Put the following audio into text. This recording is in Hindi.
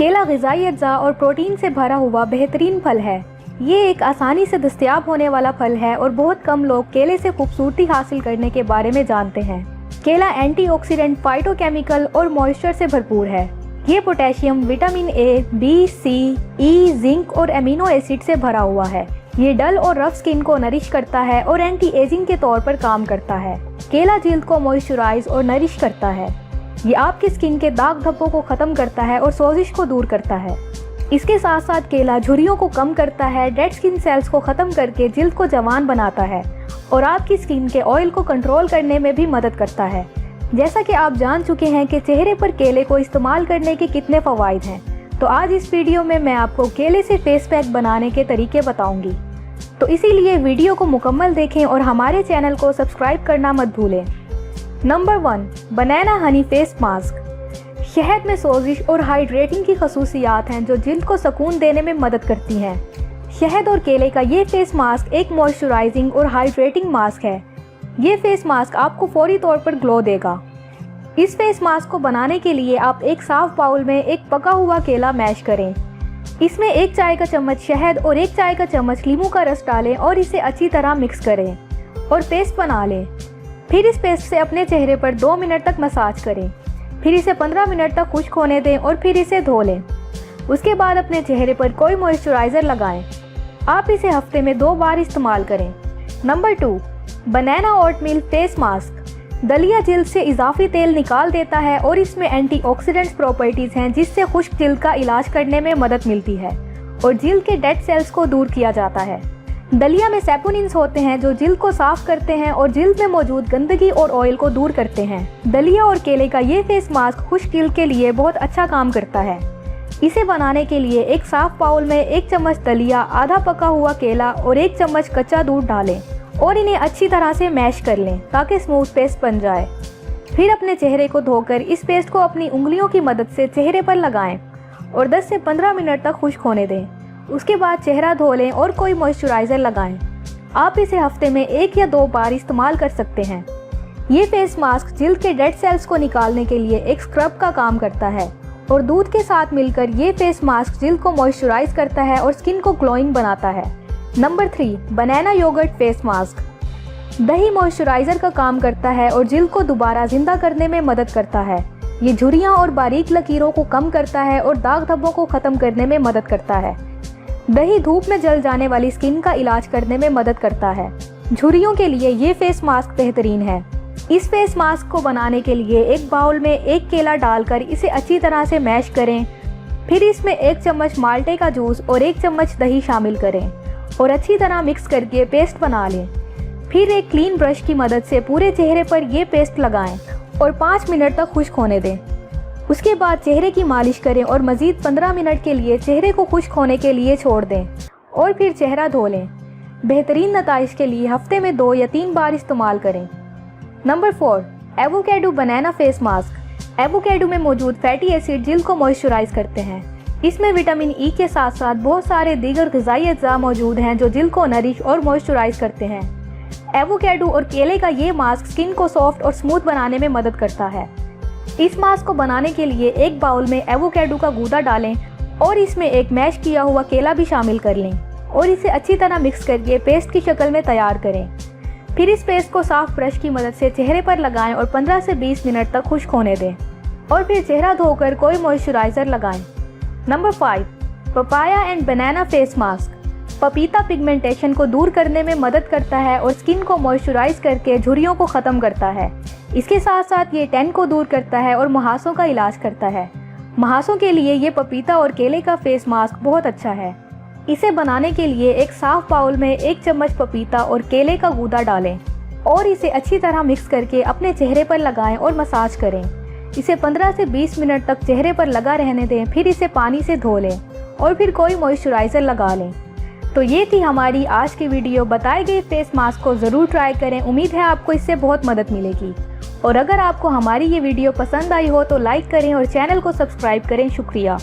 केला ग़िज़ाई अज्जा और प्रोटीन से भरा हुआ बेहतरीन फल है। ये एक आसानी से दस्तयाब होने वाला फल है और बहुत कम लोग केले से खूबसूरती हासिल करने के बारे में जानते हैं। केला एंटीऑक्सीडेंट, फाइटोकेमिकल और मॉइस्चर से भरपूर है। ये potassium, vitamin A, B, C, E, zinc और एमिनो एसिड से भरा हुआ है। ये डल और रफ स्किन को नरिश करता है और एंटी एजिंग के तौर पर काम करता है। केला जिल्द को मॉइस्चराइज और नरिश करता है। ये आपकी स्किन के दाग धब्बों को खत्म करता है और सोजिश को दूर करता है। इसके साथ साथ केला झुर्रियों को कम करता है, डेड स्किन सेल्स को खत्म करके जिल्द को जवान बनाता है और आपकी स्किन के ऑयल को कंट्रोल करने में भी मदद करता है। जैसा कि आप जान चुके हैं कि चेहरे पर केले को इस्तेमाल करने के कितने फ़वाइद हैं, तो आज इस वीडियो में मैं आपको केले से फेस पैक बनाने के तरीके बताऊंगी। तो इसीलिए वीडियो को मुकम्मल देखें और हमारे चैनल को सब्सक्राइब करना मत भूलें। नंबर 1, बनाना हनी फेस मास्क। शहद में सोजिश और हाइड्रेटिंग की खसूसियात हैं जो जिल्द को सुकून देने में मदद करती हैं। शहद और केले का ये फेस मास्क एक मॉइस्चराइजिंग और हाइड्रेटिंग मास्क है। ये फेस मास्क आपको फौरी तौर पर ग्लो देगा। इस फेस मास्क को बनाने के लिए आप एक साफ बाउल में एक पका हुआ केला मैश करें। इसमें 1 चाय का चम्मच शहद और 1 चाय का चम्मच नींबू का रस डालें और इसे अच्छी तरह मिक्स करें और पेस्ट बना लें। फिर इस पेस्ट से अपने चेहरे पर 2 मिनट तक मसाज करें। फिर इसे 15 मिनट तक खुश्क होने दें और फिर इसे धो लें। उसके बाद अपने चेहरे पर कोई मॉइस्चराइज़र लगाएं। आप इसे हफ्ते में 2 बार इस्तेमाल करें। नंबर 2, बनाना ओटमील फेस मास्क। दलिया जिल्द से इजाफी तेल निकाल देता है और इसमें एंटीऑक्सीडेंट्स प्रॉपर्टीज़ हैं जिससे खुश्क जिल्द का इलाज करने में मदद मिलती है और जिल्द के डेड सेल्स को दूर किया जाता है। दलिया में सैपोनिन्स होते हैं जो जिल्द को साफ करते हैं और जिल्द में मौजूद गंदगी और ऑयल को दूर करते हैं। दलिया और केले का ये फेस मास्क खुश्क जिल्द के लिए बहुत अच्छा काम करता है। इसे बनाने के लिए एक साफ बाउल में 1 चम्मच दलिया, आधा पका हुआ केला और 1 चम्मच कच्चा दूध डालें और इन्हें अच्छी तरह से मैश कर लें ताकि स्मूथ पेस्ट बन जाए। फिर अपने चेहरे को धोकर इस पेस्ट को अपनी उंगलियों की मदद से चेहरे पर लगाएं और 10 से 15 मिनट तक खुश्क होने दें। उसके बाद चेहरा धो लें और कोई मॉइस्चराइज़र लगाएं। आप इसे हफ्ते में 1 या 2 बार इस्तेमाल कर सकते हैं। ये फेस मास्क जिल्द के डेड सेल्स को निकालने के लिए एक स्क्रब का काम करता है और दूध के साथ मिलकर ये फेस मास्क जिल्द को मॉइस्चराइज करता है और स्किन को ग्लोइंग बनाता है। नंबर 3, बनाना योगर्ट फेस मास्क। दही मॉइस्चराइज़र का काम करता है और जिल्द को दोबारा जिंदा करने में मदद करता है। ये झुर्रियाँ और बारीक लकीरों को कम करता है और दाग धब्बों को ख़त्म करने में मदद करता है। दही धूप में जल जाने वाली स्किन का इलाज करने में मदद करता है। झुर्रियों के लिए ये फेस मास्क बेहतरीन है। इस फेस मास्क को बनाने के लिए एक बाउल में 1 केला डालकर इसे अच्छी तरह से मैश करें। फिर इसमें 1 चम्मच माल्टे का जूस और 1 चम्मच दही शामिल करें और अच्छी तरह मिक्स करके पेस्ट बना लें। फिर एक क्लीन ब्रश की मदद से पूरे चेहरे पर ये पेस्ट लगाएं और 5 मिनट तक खुश्क होने दें। उसके बाद चेहरे की मालिश करें और मज़ीद 15 मिनट के लिए चेहरे को खुश्क होने के लिए छोड़ दें और फिर चेहरा धो लें। बेहतरीन नताइज के लिए हफ्ते में 2 या 3 बार इस्तेमाल करें। नंबर 4, एवोकाडो बनाना फेस मास्क। एवोकाडो में मौजूद फैटी एसिड जिल्द को मॉइस्चराइज करते हैं। इसमें विटामिन ई के साथ साथ बहुत सारे दीगर ग़िज़ाई अज्जा मौजूद हैं जो जिल्द को नरिश और मॉइस्चराइज करते हैं। एवोकाडो और केले का ये मास्क स्किन को सॉफ्ट और स्मूथ बनाने में मदद करता है। इस मास्क को बनाने के लिए एक बाउल में एवोकाडो का गूदा डालें और इसमें एक मैश किया हुआ केला भी शामिल कर लें और इसे अच्छी तरह मिक्स करके पेस्ट की शक्ल में तैयार करें। फिर इस पेस्ट को साफ ब्रश की मदद से चेहरे पर लगाएं और 15 से 20 मिनट तक खुश्क होने दें और फिर चेहरा धोकर कोई मॉइस्चराइज़र लगाएं। Number 5, papaya and banana face mask. पपीता पिगमेंटेशन को दूर करने में मदद करता है और स्किन को मॉइस्चराइज करके झुर्रियों को ख़त्म करता है। इसके साथ साथ ये टैन को दूर करता है और मुहासों का इलाज करता है। मुहासों के लिए ये पपीता और केले का फेस मास्क बहुत अच्छा है। इसे बनाने के लिए एक साफ बाउल में 1 चम्मच पपीता और केले का गूदा डालें और इसे अच्छी तरह मिक्स करके अपने चेहरे पर लगाएं और मसाज करें। इसे 15 से 20 मिनट तक चेहरे पर लगा रहने दें। फिर इसे पानी से धो लें और फिर कोई मॉइस्चराइज़र लगा लें। तो ये थी हमारी आज की वीडियो। बताए गए फेस मास्क को ज़रूर ट्राई करें। उम्मीद है आपको इससे बहुत मदद मिलेगी और अगर आपको हमारी ये वीडियो पसंद आई हो तो लाइक करें और चैनल को सब्सक्राइब करें। शुक्रिया।